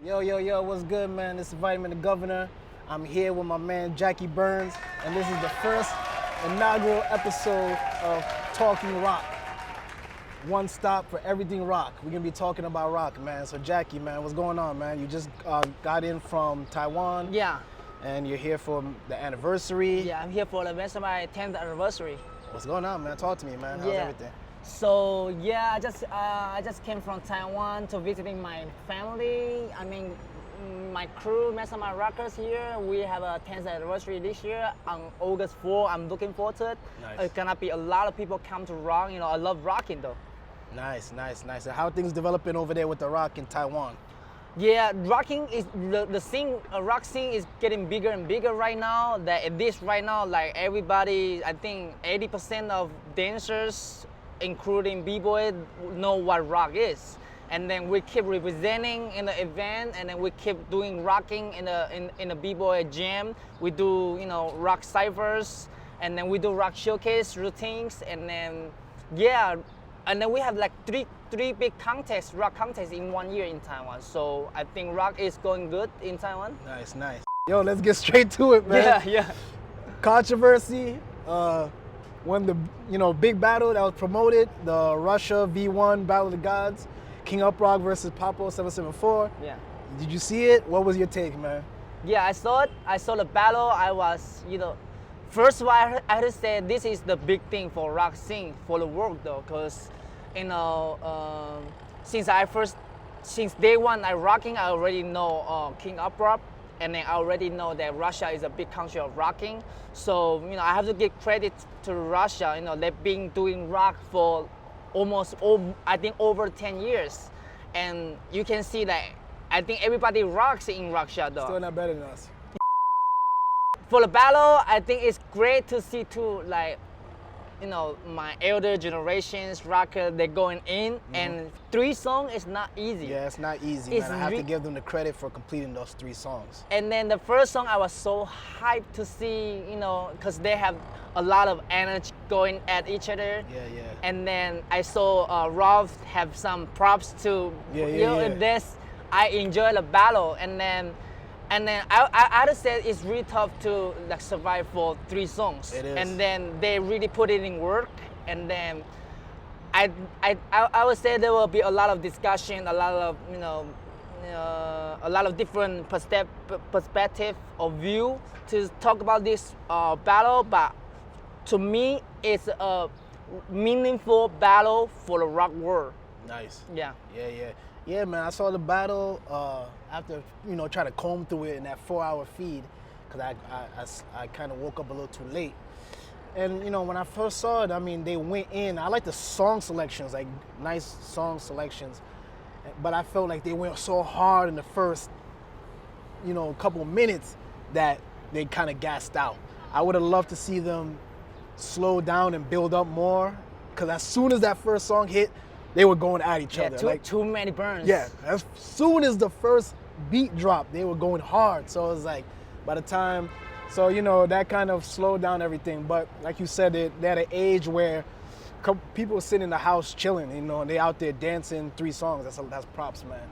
Yo, what's good, man? This is Vitamin the Governor. I'm here with my man Jacky Burnz, and this is the first inaugural episode of Talking Rock. One stop for everything rock. We're gonna be talking about rock, man. So Jacky, man, what's going on, man? You just got in from Taiwan. Yeah. And you're here for the anniversary. Yeah, I'm here for the Mastermind 10th anniversary. What's going on, man? Talk to me, man. How's everything? So yeah, I just came from Taiwan to visiting my family. I mean, my crew, Mastermind Rockers here. We have a 10th anniversary this year on August 4. I'm looking forward to it. Nice. It's gonna be a lot of people come to rock. You know, I love rocking though. Nice. And how are things developing over there with the rock in Taiwan? Yeah, rocking is the scene. Rock scene is getting bigger and bigger right now. That it is right now, like everybody, I think 80% of dancers, including b-boy, know what rock is. And then we keep representing in the event, and then we keep doing rocking in the b-boy jam. We do, you know, rock ciphers, and then we do rock showcase routines, and then and then we have like three big contests, rock contests in 1 year in Taiwan. So I think rock is going good in Taiwan. Nice. Yo, let's get straight to it, man. Yeah. Controversy. When the big battle that was promoted, the Russia V1 Battle of the Gods, King Uprock versus Papo 774. Yeah. Did you see it? What was your take, man? Yeah, I saw it. I saw the battle. I was, first of all, I had to say this is the big thing for rock scene for the world though, because since day one I rocking, I already know King Uprock, and then I already know that Russia is a big country of rocking. So I have to give credit to Russia. They've been doing rock for almost over 10 years, and you can see that I think everybody rocks in Russia though. Still not better than us. For the battle, I think it's great to see too, like, my elder generations rocker, they're going in, and 3 songs is not easy. Yeah, it's not easy, man. I have to give them the credit for completing those 3 songs. And then the first song, I was so hyped to see, because they have a lot of energy going at each other. Yeah. And then I saw Rolf have some props to, this. I enjoy the battle, and then I had to say it's really tough to like survive for 3 songs. It is. And then they really put it in work, and then I would say there will be a lot of discussion, a lot of different perspective of view to talk about this battle. But to me, it's a meaningful battle for the rock world. Nice. Yeah, man. I saw the battle after trying to comb through it in that 4-hour feed, because I kind of woke up a little too late. And when I first saw it, I mean, they went in. I like the song selections, like nice song selections, but I felt like they went so hard in the first couple minutes that they kind of gassed out. I would have loved to see them slow down and build up more, because as soon as that first song hit, they were going at each other. Too many burns. Yeah, as soon as the first beat dropped, they were going hard. So it was like, by the time, that kind of slowed down everything. But like you said, they're at an age where people sit in the house chilling, and they out there dancing 3 songs. That's props, man.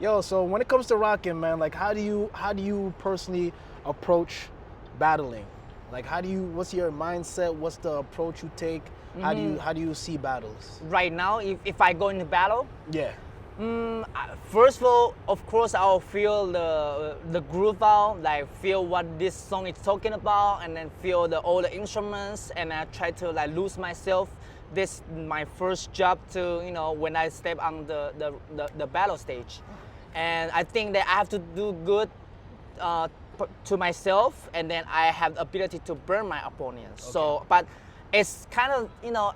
Yo, so when it comes to rocking, man, like how do you personally approach battling? Like what's your mindset? What's the approach you take? How do you see battles? Right now, if I go into battle, yeah. First of all, of course, I'll feel the groove out, like feel what this song is talking about, and then feel all the instruments, and I try to like lose myself. This is my first job to when I step on the battle stage, and I think that I have to do good to myself, and then I have the ability to burn my opponents. Okay. So, but it's kind of,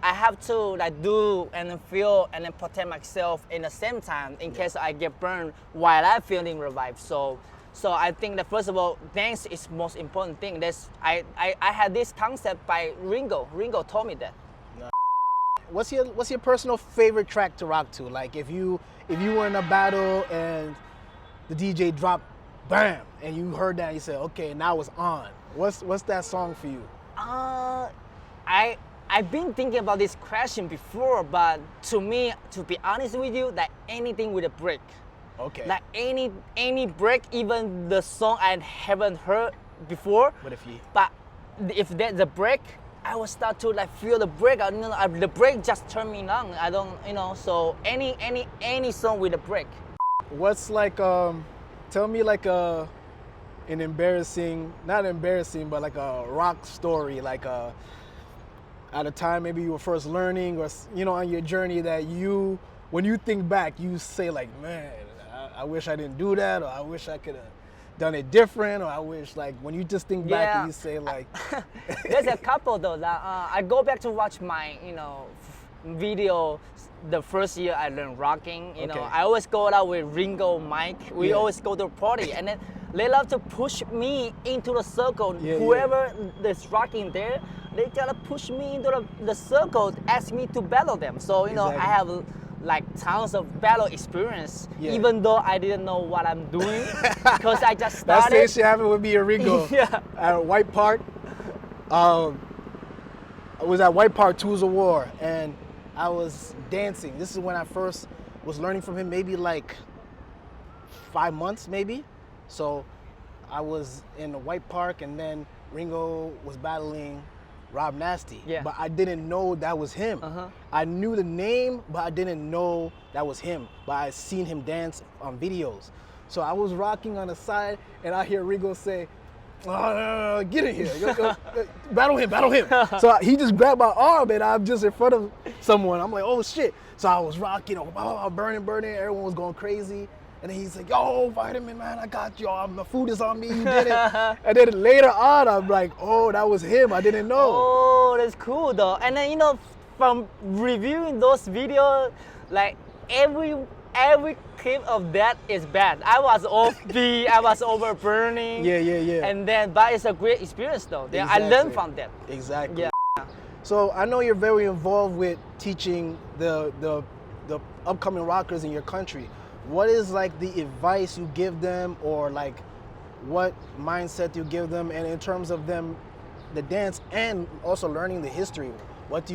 I have to like do and then feel and then protect myself in the same time in case I get burned while I'm feeling revived. So I think that first of all, dance is most important thing. I had this concept by Ringo. Ringo told me that. What's your personal favorite track to rock to? Like if you were in a battle and the DJ dropped bam and you heard that and you said, okay, now it's on. What's that song for you? I've been thinking about this question before, but to me, to be honest with you, that anything with a break. Okay. Like any break, even the song I haven't heard before. But if there's a break, I will start to like feel the break. The break just turn me on. I don't, so any song with a break. What's like, tell me like an embarrassing, not embarrassing, but like a rock story, like at a time maybe you were first learning or, on your journey that when you think back, you say like, man, I wish I didn't do that, or I wish I could have done it different, or I wish, like, when you just think back and you say like. There's a couple though that I go back to watch my, video the first year I learned rocking. I always go out with Ringo, Mike. We always go to a party, and then they love to push me into the circle. Whoever is rocking there, they gotta push me into the circle, ask me to battle them. So I have like tons of battle experience, even though I didn't know what I'm doing because I just started. That same shit happened with me and Ringo at White Park. I was at White Park Tools of War, and I was dancing. This is when I first was learning from him, maybe like 5 months, maybe. So I was in the White Park, and then Ringo was battling Rob Nasty, but I didn't know that was him. I knew the name, but I didn't know that was him. But I seen him dance on videos. So I was rocking on the side, and I hear Ringo say, oh, get in here, battle him. So he just grabbed my arm, and I'm just in front of someone. I'm like, oh shit. So I was rocking, burning, everyone was going crazy. And then he's like, yo, Vitamin, man, I got you. The food is on me, you did it. And then later on, I'm like, oh, that was him. I didn't know. Oh, that's cool, though. And then, from reviewing those videos, like, every clip of that is bad. I was off beat, I was overburning. Yeah. And then, but it's a great experience, though. Exactly. I learned from that. Exactly. Yeah. So I know you're very involved with teaching the upcoming rockers in your country. What is like the advice you give them, or like what mindset you give them, and in terms of them, the dance and also learning the history, what's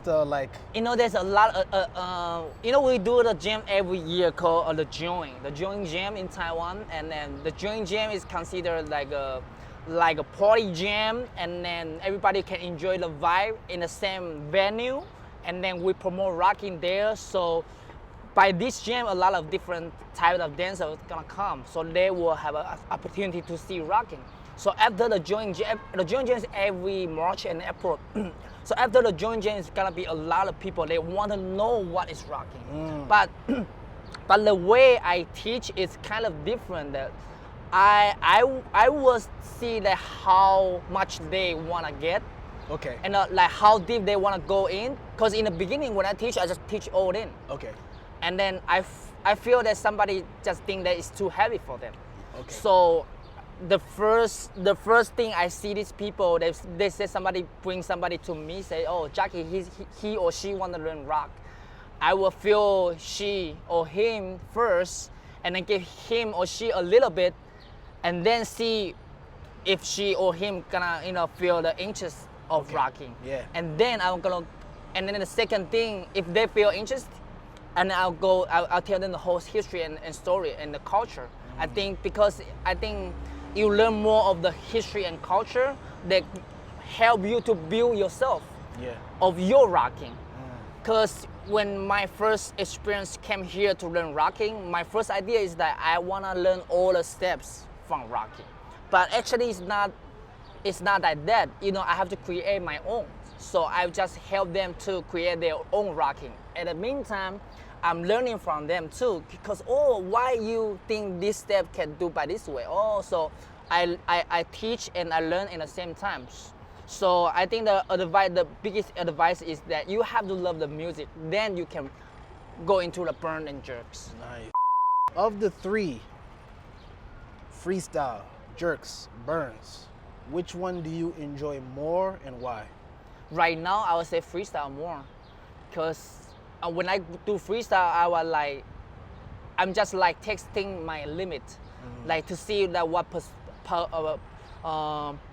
the like? There's a lot we do the jam every year called the Join Jam in Taiwan, and then the Join Jam is considered like a party jam, and then everybody can enjoy the vibe in the same venue, and then we promote rocking there. So by this jam, a lot of different types of dancers are gonna come, so they will have an opportunity to see rocking. So after the Join Jam is every March and April. So after the Join Jam, it's gonna be a lot of people. They want to know what is rocking. But the way I teach is kind of different. That I will see that how much they wanna get. Okay. And like how deep they wanna go in. Cause in the beginning when I teach, I just teach all in. Okay. And then I feel that somebody just think that it's too heavy for them. Okay. So the first thing I see these people, they say somebody bring somebody to me, say, oh, Jacky, he or she want to learn rock. I will feel she or him first, and then give him or she a little bit, and then see if she or him gonna feel the interest of rocking. Yeah. And then and then the second thing, if they feel interest, and I'll tell them the whole history and story and the culture. I think you learn more of the history and culture that help you to build yourself of your rocking. Because when my first experience came here to learn rocking, my first idea is that I want to learn all the steps from rocking. But actually it's not like that. I have to create my own. So I just help them to create their own rocking. At the meantime, I'm learning from them too, because why you think this step can do by this way? So I teach and I learn in the same time. So I think the biggest advice is that you have to love the music, then you can go into the burn and jerks. Nice. Of the three, freestyle, jerks, burns, which one do you enjoy more and why? Right now, I would say freestyle more, because when I do freestyle, I'm just like testing my limit, like to see that what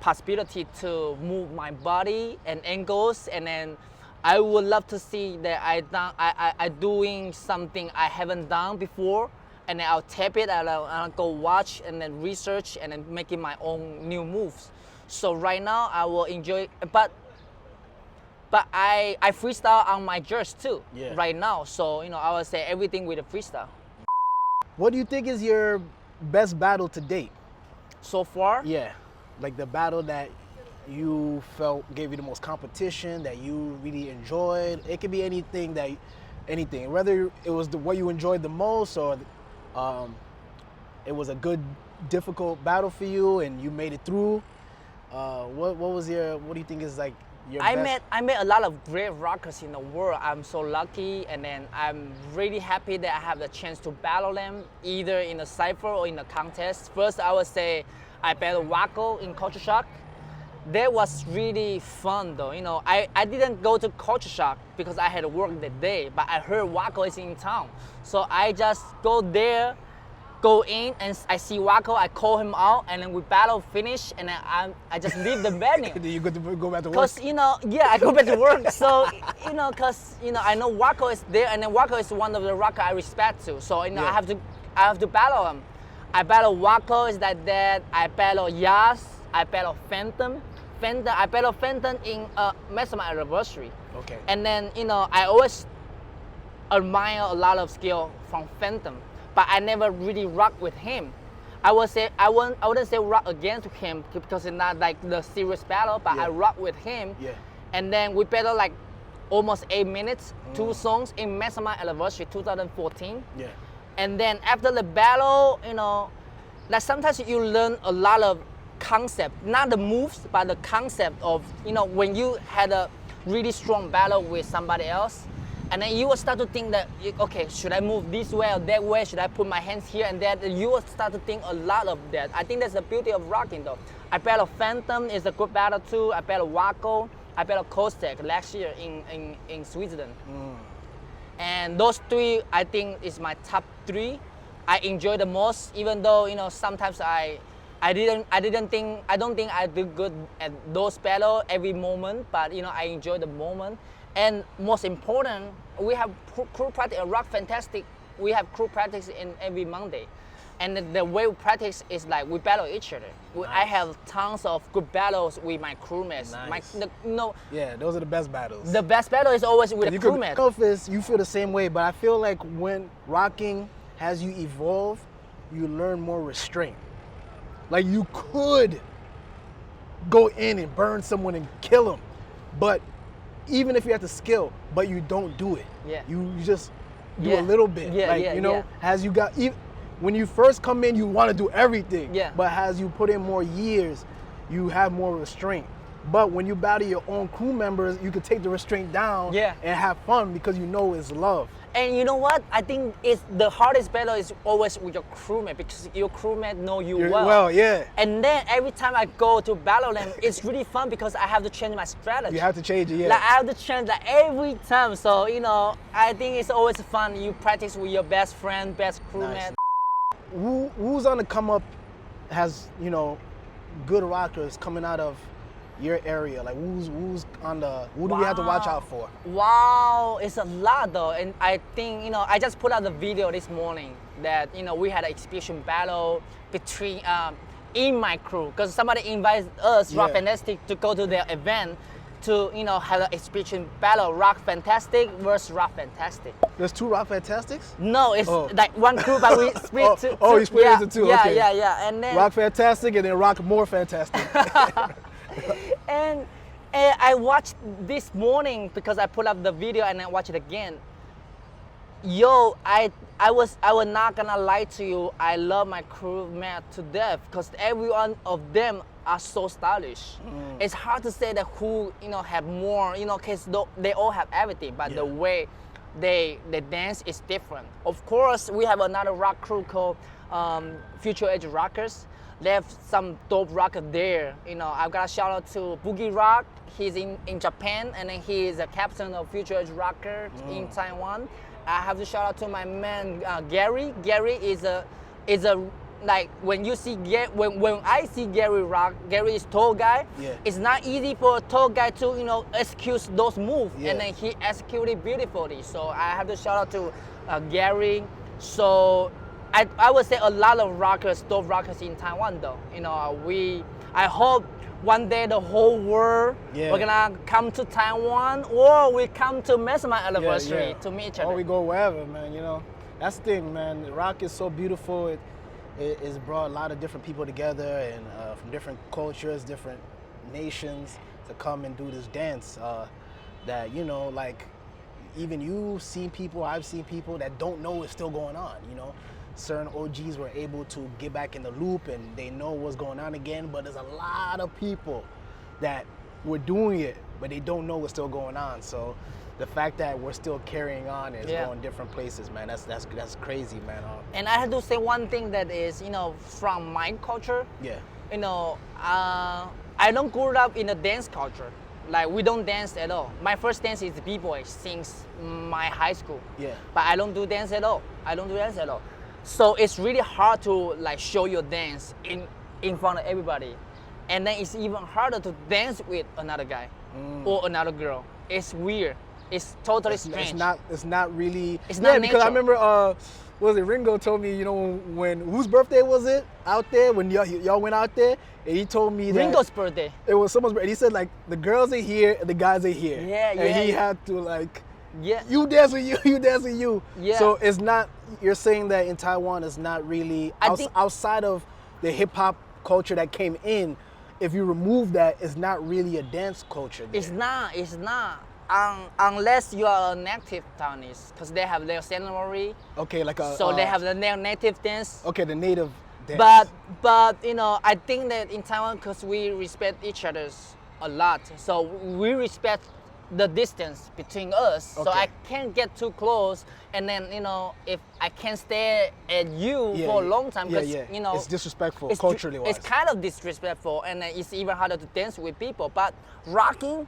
possibility to move my body and angles, and then I would love to see that I doing something I haven't done before, and then I'll tape it, I'll go watch and then research and then making my own new moves. So right now I will enjoy, but I freestyle on my jerse too right now. So I will say everything with a freestyle. What do you think is your best battle to date? So far? Yeah, like the battle that you felt gave you the most competition, that you really enjoyed. It could be anything, whether it was what you enjoyed the most, or it was a good, difficult battle for you and you made it through. What do you think is like your best? I met a lot of great rockers in the world. I'm so lucky, and then I'm really happy that I have the chance to battle them either in a cypher or in a contest. First, I would say I battled RocK in Culture Shock. That was really fun though. I didn't go to Culture Shock because I had to work that day, but I heard RocK is in town. So I just go there, go in, and I see RocK, I call him out, and then we battle finish, and then I just leave the venue. Then you go back to work? Cause I go back to work. So cause I know RocK is there, and then RocK is one of the rockers I respect too. So I have to battle him. I battle RocK is like that. I battle Yas. I battle Phantom. I battle Phantom in Mastermind anniversary. Okay. And then I always admire a lot of skill from Phantom, but I never really rock with him. I wouldn't say rock against him because it's not like the serious battle, but I rock with him. Yeah. And then we battle like almost 8 minutes, 2 songs in Mastermind anniversary 2014. Yeah. And then after the battle, like sometimes you learn a lot of concept, not the moves, but the concept of, when you had a really strong battle with somebody else, and then you will start to think that, okay, should I move this way or that way? Should I put my hands here and there? You will start to think a lot of that. I think that's the beauty of rocking though. I battle Phantom is a good battle too. I battle RocK. I battle Kostek last year in Switzerland. And those 3, I think, is my top 3. I enjoy the most, even though sometimes I don't think I do good at those battles every moment, but I enjoy the moment. And most important, we have crew practice at RocK Fantastic. We have crew practice in every Monday, and the way we practice is like we battle each other. Nice. I have tons of good battles with my crewmates. Nice. Yeah, those are the best battles. The best battle is always with the crewmates. You feel the same way, but I feel like when rocking has you evolve, you learn more restraint. Like you could go in and burn someone and kill them, but even if you have the skill, but you don't do it. Yeah. You just do a little bit. Yeah, as you got, when you first come in, you want to do everything. Yeah. But as you put in more years, you have more restraint. But when you battle your own crew members, you can take the restraint down and have fun because you know it's love. And you know what? I think the hardest battle is always with your crewmate because your crewmate know you well. And then every time I go to battle them, it's really fun because I have to change my strategy. You have to change it, Like I have to change that every time. So, I think it's always fun. You practice with your best friend, best crewmate. Nice. Who's on the come up has, good rockers coming out of your area? Like who's on the, who do we have to watch out for? Wow, it's a lot though. And I think, I just put out the video this morning that, we had an exhibition battle between, in my crew, because somebody invited us, RocK Fantastic, to go to their event to, have an exhibition battle, RocK Fantastic versus RocK Fantastic. There's 2 RocK Fantastics? No, it's like one crew, but we split two. You split into 2, okay. Yeah. And then RocK Fantastic and then RocK More Fantastic. And I watched this morning because I put up the video and I watched it again. Yo, I was not gonna lie to you. I love my crewmate to death because every one of them are so stylish. It's hard to say that who have more, because they all have everything, but the way they dance is different. Of course, we have another rock crew called Future Age Rockers. They have some dope rocker there. I've got a shout out to Boogie Rock. He's in Japan, and then he is a captain of Future Age Rocker in Taiwan. I have to shout out to my man Gary. Gary is a like when you see when I see Gary rock. Gary is tall guy. Yeah. It's not easy for a tall guy to execute those moves, and then he executed beautifully. So I have to shout out to Gary. So I would say a lot of rockers, dope rockers in Taiwan though. You know, I hope one day the whole world we're gonna come to Taiwan, or we come to Mastermind anniversary to meet each other. Or we go wherever, man. You know, that's the thing, man. RocK is so beautiful. It's brought a lot of different people together and from different cultures, different nations to come and do this dance. That, you know, like even you've seen people, I've seen people that don't know it's still going on. You know, certain OGs were able to get back in the loop and they know what's going on again. But there's a lot of people that were doing it, but they don't know what's still going on. So the fact that we're still carrying on and going different places, man, that's crazy, man. And I have to say one thing that is, you know, from my culture. Yeah. You know, I don't grow up in a dance culture. Like, we don't dance at all. My first dance is b-boy since my high school. Yeah. But I don't do dance at all. So it's really hard to like show your dance in front of everybody. And then it's even harder to dance with another guy or another girl. It's weird. It's totally strange. It's not really. It's not because I remember, what was it? Ringo told me, you know, when whose birthday was it out there when y'all went out there, and he told me that Ringo's birthday. It was someone's birthday. And he said like the girls are here, and the guys are here. And he had to like. Yeah. You dance with you. You dance with you. Yeah. So it's not. You're saying that in Taiwan it's not really outside of the hip hop culture that came in. If you remove that, it's not really a dance culture there. It's not. Unless you are a native Taiwanese, because they have their ceremony. Okay, like a. So they have their native dance. Okay, the native dance. But you know, I think that in Taiwan, because we respect each other a lot, so we respect the distance between us. Okay. So I can't get too close, and then, you know, if I can't stare at you for a long time, because you know, it's disrespectful culturally wise. It's kind of disrespectful, and it's even harder to dance with people. But rocking,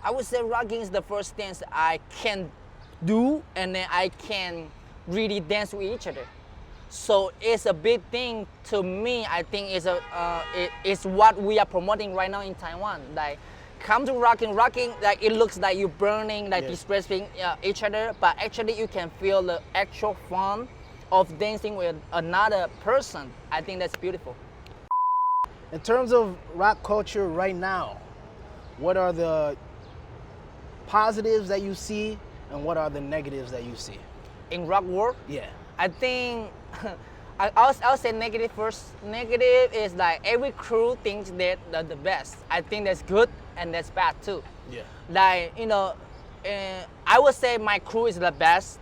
I would say rocking is the first dance I can do, and then I can really dance with each other. So it's a big thing to me. I think it's what we are promoting right now in Taiwan. Like, come to rocking, like it looks like you're burning, like disrespecting each other, but actually you can feel the actual fun of dancing with another person. I think that's beautiful. In terms of rock culture right now, what are the positives that you see and what are the negatives that you see? In rock world? Yeah. I think, I'll say negative first. Negative is like every crew thinks that they're the best. I think that's good and that's bad too. Yeah. Like, you know, I would say my crew is the best.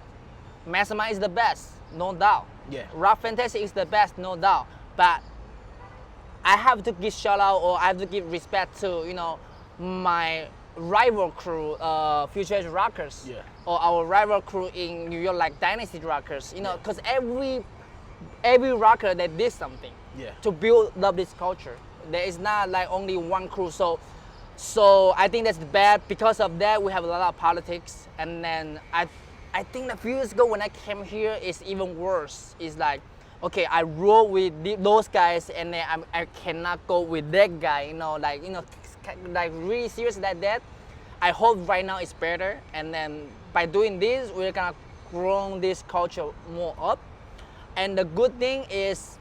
Mastermind is the best, no doubt. Yeah. Rock Fantastic is the best, no doubt. But I have to give shout out, or I have to give respect to, you know, my rival crew, Future Rockers. Yeah. Or our rival crew in New York, like Dynasty Rockers. You know, because every rocker that did something to build up this culture. There is not like only one crew. So I think that's bad. Because of that, we have a lot of politics. And then I think a few years ago when I came here, it's even worse. It's like, okay, I roll with those guys, and then I cannot go with that guy. You know, like really serious like that. I hope right now it's better. And then by doing this, we're gonna grow this culture more up. And the good thing is,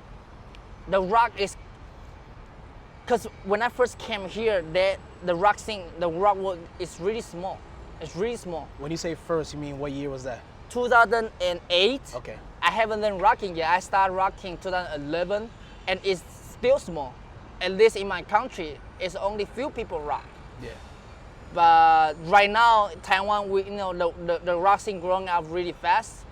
the rock is, because when I first came here, the rock scene, the rock world is really small. It's really small. When you say first, you mean what year was that? 2008. Okay. I haven't done rocking yet. I started rocking 2011, and it's still small. At least in my country, it's only few people rock. Yeah. But right now, Taiwan, the rock scene growing up really fast.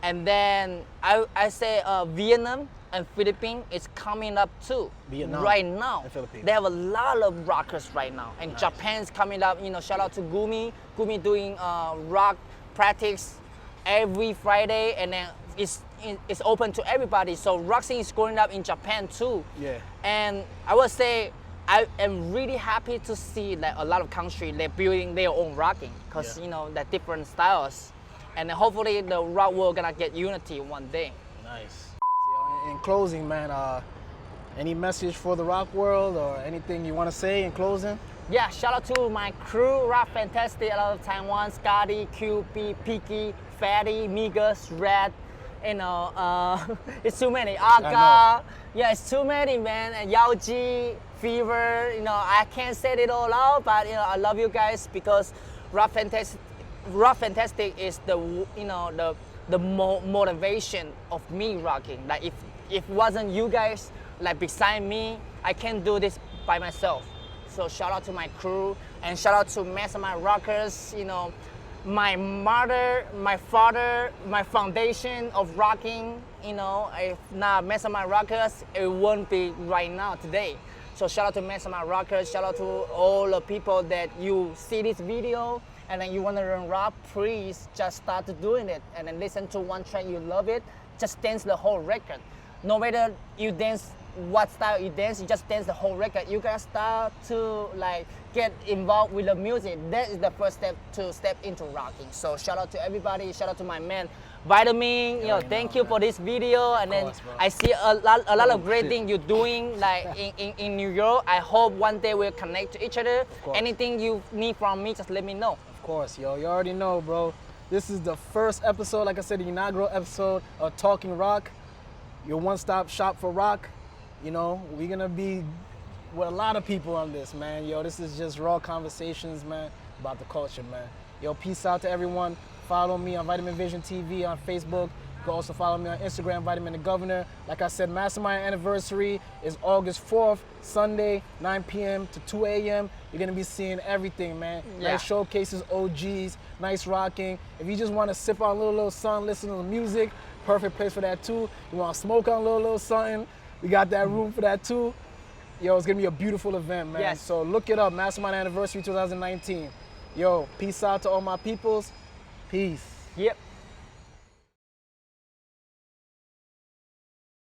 And then I say Vietnam and Philippines is coming up too. Vietnam right now. and Philippines. They have a lot of rockers right now. And Japan's coming up. You know, shout out to Gumi. Gumi doing rock practice every Friday, and then it's open to everybody. So rock scene is growing up in Japan too. Yeah. And I would say I am really happy to see that a lot of countries, they're building their own rocking, because you know, they're different styles. And hopefully the rock world gonna get unity one day. Nice. In closing, man, any message for the rock world or anything you want to say in closing? Yeah, shout out to my crew, Rock Fantastic out of Taiwan, Scotty, QP, Peaky, Fatty, Migas, Red, You know, it's too many. I RocK, yeah, it's too many, man. And Yao G, Fever, you know, I can't say it all out, but you know, I love you guys because Rock Fantastic is the, you know, the motivation of me rocking. Like if it wasn't you guys like beside me, I can't do this by myself. So shout out to my crew and shout out to Mastermind Rockers, you know, my mother, my father, my foundation of rocking, you know, if not Mastermind Rockers, it wouldn't be right now today. So shout out to Mastermind Rockers, shout out to all the people that you see this video and then you want to learn rock, please just start to doing it and then listen to one track, you love it, just dance the whole record. No matter you dance what style you dance, you just dance the whole record. You gotta start to like get involved with the music. That is the first step to step into rocking. So shout out to everybody, shout out to my man Vitamin, you know, thank you for this video. And then I see a lot of great things you're doing like in New York. I hope one day we'll connect to each other. Anything you need from me, just let me know. Of course, yo, you already know, bro. This is the first episode, like I said, the inaugural episode of Talking Rock, your one-stop shop for rock. You know, we're gonna be with a lot of people on this, man. Yo, this is just raw conversations, man, about the culture, man. Yo, peace out to everyone. Follow me on Vitamin Vision TV on Facebook. You can also follow me on Instagram, Vitamin the Governor. Like I said, Mastermind anniversary is August 4th, Sunday, 9 p.m. to 2 a.m. You're gonna be seeing everything, man. Yeah. Nice showcases, OGs, nice rocking. If you just wanna sip on a little sun, listen to the music, perfect place for that too. You wanna smoke on a little something, we got that room for that too. Yo, it's gonna be a beautiful event, man. Yes. So look it up, Mastermind Anniversary 2019. Yo, peace out to all my peoples. Peace. Yep.